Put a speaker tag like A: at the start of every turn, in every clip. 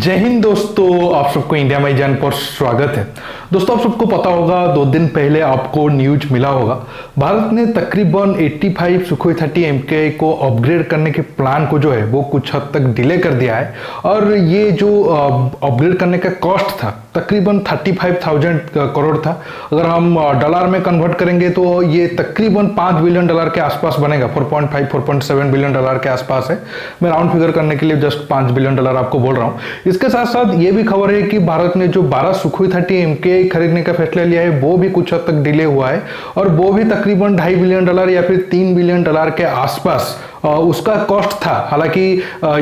A: जय हिंद दोस्तों, आप सबको इंडिया माई जान पर स्वागत है। दोस्तों, आप सबको पता होगा 2 दिन पहले आपको न्यूज मिला होगा, भारत ने तकरीबन 85 सुखोई 30 MKI को अपग्रेड करने के प्लान को जो है वो कुछ हद तक डिले कर दिया है। और ये जो अपग्रेड करने का कॉस्ट था तकरीबन 35,000 करोड़ था। अगर हम डॉलर में कन्वर्ट करेंगे तो ये तकरीबन $5 बिलियन के आसपास बनेगा। 4.5-4.7 बिलियन डॉलर के आसपास है। मैं राउंड फिगर करने के लिए जस्ट $5 बिलियन आपको बोल रहा हूँ। इसके साथ साथ ये भी खबर है कि भारत ने जो 12 सुखोई 30 MKI खरीदने का फैसला लिया है वो भी कुछ हद तक डिले हुआ है, और वो भी तकरीबन $2.5 बिलियन या फिर $3 बिलियन के आसपास उसका कॉस्ट था। हालांकि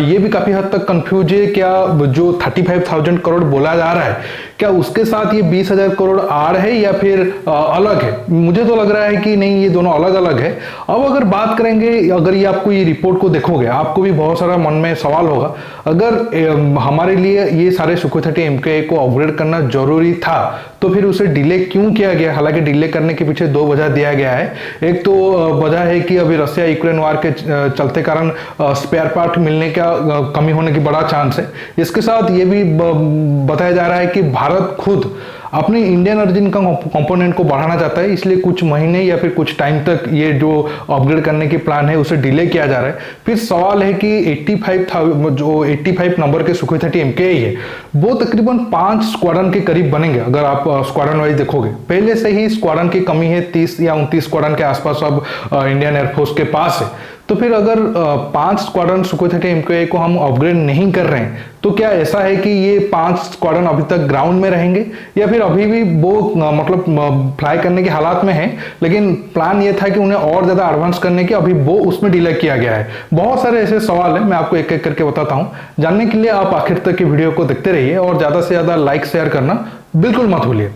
A: ये भी काफी हद तक कंफ्यूज है, क्या जो 35,000 करोड़ बोला जा रहा है क्या उसके साथ ये 20,000 करोड़ आ रहे हैं या फिर अलग है। मुझे तो लग रहा है कि नहीं, ये दोनों अलग अलग है। अब अगर बात करेंगे, अगर ये आपको ये रिपोर्ट को देखोगे आपको भी बहुत सारा मन में सवाल होगा, अगर हमारे लिए ये सारे सुखोई 30 MKI को अपग्रेड करना जरूरी था तो फिर उसे डिले क्यों किया गया। हालांकि डिले करने के पीछे 2 वजह दिया गया है। एक तो वजह है कि अभी रसिया यूक्रेन वार के चलते कारण स्पेयर पार्ट मिलने का कमी होने की बड़ा चांस है। इसके साथ ये भी बताया जा रहा है कि भारत खुद अपने इंडियन ओरिजिन का कंपोनेंट को बढ़ाना चाहता है, इसलिए कुछ महीने या फिर कुछ टाइम तक ये जो अपग्रेड करने की प्लान है उसे डिले किया जा रहा है। फिर सवाल है कि 85 नंबर के सुखोई 30 MKI है वो तकरीबन 5 स्क्वाड्रन के करीब बनेंगे। अगर आप स्क्वाड्रन वाइज देखोगे, पहले से ही स्क्वाड्रन की कमी है, 30 या 29 स्क्वाड्रन के आसपास अब इंडियन एयरफोर्स के पास है। तो फिर अगर 5 स्क्वाड्रन सुखोई 30 MKI को हम अपग्रेड नहीं कर रहे हैं तो क्या ऐसा है कि ये 5 स्क्वाड्रन अभी तक ग्राउंड में रहेंगे या फिर अभी भी वो मतलब फ्लाई करने के हालात में है, लेकिन प्लान ये था कि उन्हें और ज्यादा एडवांस करने के, अभी वो उसमें डिले किया गया है। बहुत सारे ऐसे सवाल है, मैं आपको एक एक करके बताता हूं। जानने के लिए आप आखिर तक की वीडियो को देखते रहिए और ज्यादा से ज्यादा लाइक शेयर करना बिल्कुल मत भूलिए।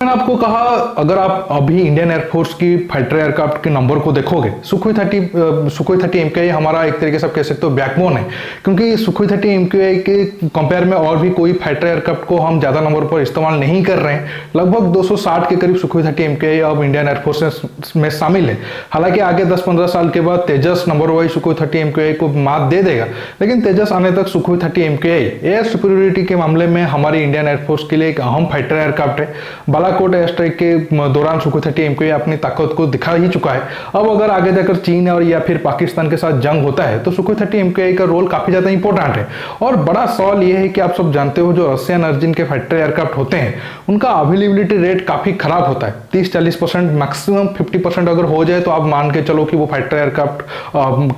A: मैंने आपको कहा, अगर आप अभी इंडियन एयरफोर्स की फाइटर एयरक्राफ्ट के नंबर को देखोगे, सुखोई 30 MKI हमारा एक तरीके से कह सकते हो बैकबोन है, क्योंकि सुखोई 30 MKI के कंपेयर में और भी कोई फाइटर एयरक्राफ्ट को हम ज्यादा नंबर पर इस्तेमाल नहीं कर रहे हैं। लगभग 260 के करीब सुखोई 30 MKI अब इंडियन एयरफोर्स में शामिल है। हालांकि आगे 10-15 साल के बाद तेजस नंबर वाइज सुखोई 30 MKI को मात दे देगा, लेकिन तेजस आने तक सुखोई 30 MKI एयर सुपीरियरिटी के मामले में हमारी इंडियन एयरफोर्स के लिए एक अहम फाइटर एयरक्राफ्ट है। बालाकोट एयर स्ट्राइक के दौरान सुखोई 30 MKI अपनी ताकत को दिखा ही चुका है। अब अगर आगे जाकर चीन और या फिर पाकिस्तान के साथ जंग होता है तो सुखोई 30 MKI का रोल काफी ज्यादा इंपॉर्टेंट है। और बड़ा सवाल यह है कि आप सब जानते हो, जो रशियन ओरिजिन के फाइटर एयरक्राफ्ट होते हैं उनका अवेलेबिलिटी रेट काफी खराब होता है। 30-40%, मैक्सिमम 50% अगर हो जाए तो आप मान के चलो कि वो फाइटर एयरक्राफ्ट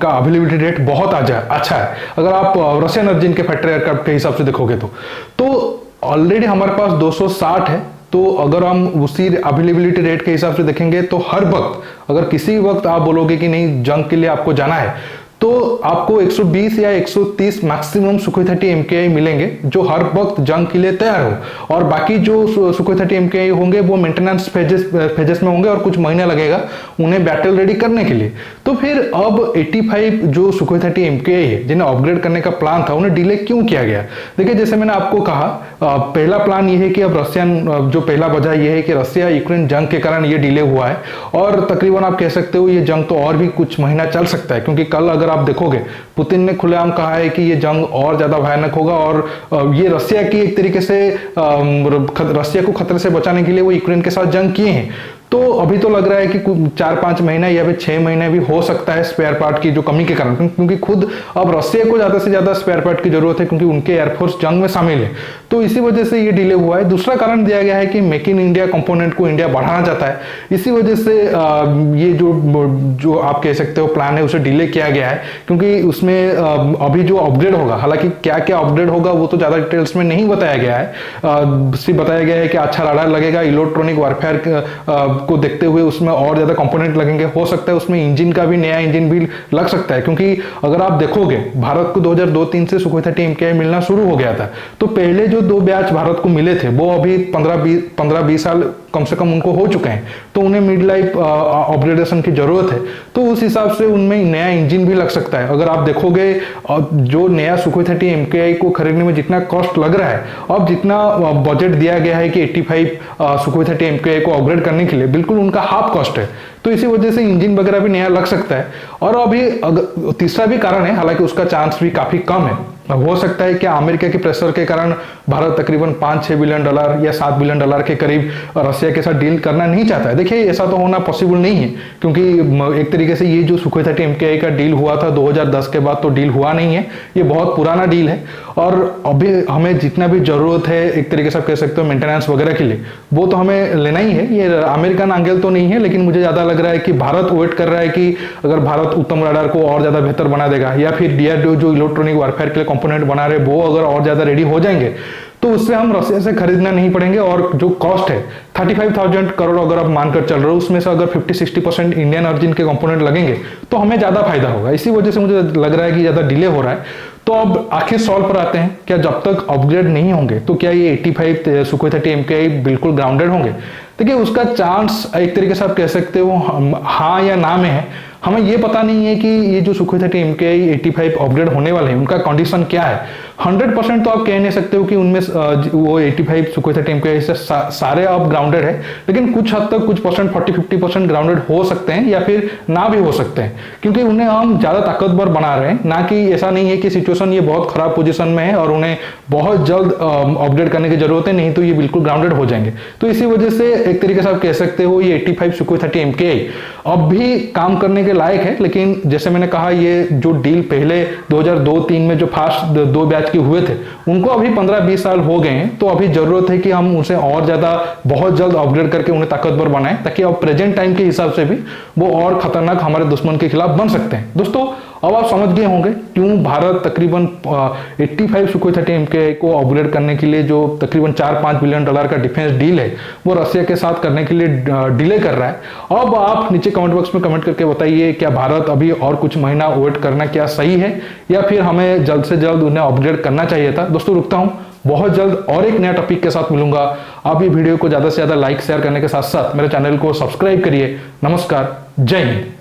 A: का अवेलेबिलिटी रेट बहुत अच्छा है। अगर आप रशियन ओरिजिन के फाइटर एयरक्राफ्ट के हिसाब से देखोगे तो ऑलरेडी हमारे पास 260 है। तो अगर हम उसी अवेलेबिलिटी रेट के हिसाब से देखेंगे तो हर वक्त, अगर किसी वक्त आप बोलोगे कि नहीं जंग के लिए आपको जाना है, तो आपको 120 या 130 मैक्सिमम सुखोई 30 MKI मिलेंगे जो हर वक्त जंग के लिए तैयार हो। और बाकी जो सुखोई 30 MKI होंगे वो मेंटेनेंस फेजेस में होंगे और कुछ महीने लगेगा उन्हें बैटल रेडी करने के लिए। तो फिर अब 85 जो सुखोई 30 MKI है जिन्हें अपग्रेड करने का प्लान था, उन्हें डिले क्यों किया गया। देखिए, जैसे मैंने आपको कहा, पहला प्लान ये है कि अब जो पहला वजह यह है कि रसिया यूक्रेन जंग के कारण ये डिले हुआ है, और तकरीबन आप कह सकते हो ये जंग तो और भी कुछ महीना चल सकता है, क्योंकि कल अगर आप देखोगे पुतिन ने खुलेआम कहा है कि ये जंग और ज्यादा भयानक होगा, और ये रसिया की एक तरीके से रसिया को खतरे से बचाने के लिए वो यूक्रेन के साथ जंग किए हैं। तो अभी तो लग रहा है कि 4-5 महीना या फिर 6 महीने भी हो सकता है स्पेयर पार्ट की जो कमी के कारण, क्योंकि खुद अब रसिया को ज्यादा से ज्यादा स्पेयर पार्ट की जरूरत है, क्योंकि उनके एयरफोर्स जंग में शामिल है। तो इसी वजह से ये डिले हुआ है। दूसरा कारण दिया गया है कि मेक इन इंडिया कंपोनेंट को इंडिया बढ़ाना चाहता है, इसी वजह से ये जो आप कह सकते हो प्लान है उसे डिले किया गया है, क्योंकि उसमें अभी जो अपग्रेड होगा, हालांकि क्या क्या अपग्रेड होगा वो तो ज्यादा डिटेल्स में नहीं बताया गया है। सिर्फ बताया गया है कि अच्छा रडार लगेगा, इलेक्ट्रॉनिक वारफेयर को देखते हुए उसमें और ज्यादा कंपोनेंट लगेंगे। हो सकता है उसमें इंजन का भी, नया इंजन भी लग सकता है, क्योंकि अगर आप देखोगे भारत को 2002-03 से सुखोई 30 MKI मिलना शुरू हो गया था। तो पहले जो 2 बैच भारत को मिले थे वो अभी 15-20 साल कम से कम उनको हो चुके हैं, तो उन्हें मिड लाइफ अपग्रेडेशन की जरूरत है। तो उस हिसाब से उनमें नया इंजन भी लग सकता है। अगर आप देखोगे जो नया सुखोई 30 MKI को खरीदने में जितना कॉस्ट लग रहा है, अब जितना बजट दिया गया है कि 85 सुखोई 30 MKI को अपग्रेड करने के लिए, बिल्कुल उनका हाफ कॉस्ट है। तो इसी वजह से इंजन वगैरह भी नया लग सकता है। और अभी तीसरा भी कारण है, हालांकि उसका चांस भी काफी कम है। हो सकता है कि अमेरिका के प्रेशर के कारण भारत तकरीबन 5-6 बिलियन डॉलर या 7 बिलियन डॉलर के करीब रसिया के साथ डील करना नहीं चाहता है। देखिए ऐसा तो होना पॉसिबल नहीं है, क्योंकि एक तरीके से ये जो सुखोई 30 MKI का डील हुआ था 2010 के बाद तो डील हुआ नहीं है, ये बहुत पुराना डील है। और अभी हमें जितना भी जरूरत है एक तरीके से आप कह सकते हो मेंटेनेंस वगैरह के लिए, वो तो हमें लेना ही है। ये अमेरिकन एंगल तो नहीं है, लेकिन मुझे ज्यादा लग रहा है कि भारत वेट कर रहा है कि अगर भारत उत्तम रडार को और ज्यादा बेहतर बना देगा, या फिर DRDO जो इलेक्ट्रॉनिक वारफेयर के लिए कंपोनेंट बना रहे वो अगर और ज्यादा रेडी हो जाएंगे तो उससे हम रसिया से खरीदना नहीं पड़ेंगे। और जो कॉस्ट है 35,000 करोड़ अगर आप मानकर चल रहे हो, उसमें से अगर 50-60% इंडियन ओरिजिन के कंपोनेंट लगेंगे तो हमें ज्यादा फायदा होगा। इसी वजह से मुझे लग रहा है कि ज्यादा डिले हो रहा है। तो अब आखिर सॉल्व पर आते हैं, क्या जब तक अपग्रेड नहीं होंगे तो क्या ये 85 सुखोई 30 MKI बिल्कुल ग्राउंडेड होंगे? देखिए उसका चांस एक तरीके से आप कह सकते हो हाँ या ना में है। हमें ये पता नहीं है कि ये जो सुखोई 30 MKI 85 अपग्रेड होने वाले हैं उनका कंडीशन क्या है। 100% तो आप कह नहीं सकते हो कि उनमें वो 85 सुखोई 30 MKI से सारे अब ग्राउंडेड है, लेकिन कुछ हद तक कुछ परसेंट 40-50% ग्राउंडेड हो सकते हैं या फिर ना भी हो सकते हैं, क्योंकि उन्हें हम ज्यादा ताकतवर बना रहे हैं। ना कि ऐसा नहीं है कि सिचुएशन ये बहुत खराब पोजीशन में है और उन्हें बहुत जल्द अपग्रेड करने की जरूरत है, नहीं तो ये बिल्कुल ग्राउंडेड हो जाएंगे। तो इसी वजह से एक तरीके से आप कह सकते हो ये 85 सुखोई 30 MKI अब भी काम करने के लायक है। लेकिन जैसे मैंने कहा, ये जो डील पहले 2002-3 में जो फास्ट 2 बैच के हुए थे उनको अभी 15-20 साल हो गए हैं। तो अभी जरूरत है कि हम उसे और ज्यादा बहुत जल्द अपग्रेड करके उन्हें ताकतवर बनाएं, ताकि अब प्रेजेंट टाइम के हिसाब से भी वो और खतरनाक हमारे दुश्मन के खिलाफ बन सकते हैं। दोस्तों अब आप समझ गए होंगे क्यों भारत तकरीबन 85 सुखोई 30 MKI को अपग्रेड करने के लिए जो तकरीबन 4-5 बिलियन डॉलर का डिफेंस डील है वो रसिया के साथ करने के लिए डिले कर रहा है। अब आप नीचे कमेंट बॉक्स में कमेंट करके बताइए, क्या भारत अभी और कुछ महीना वेट करना क्या सही है, या फिर हमें जल्द से जल्द उन्हें अपग्रेड करना चाहिए था। दोस्तों रुकता हूं, बहुत जल्द और एक नया टॉपिक के साथ मिलूंगा। आप ये वीडियो को ज्यादा से ज्यादा लाइक शेयर करने के साथ साथ मेरे चैनल को सब्सक्राइब करिए। नमस्कार, जय हिंद।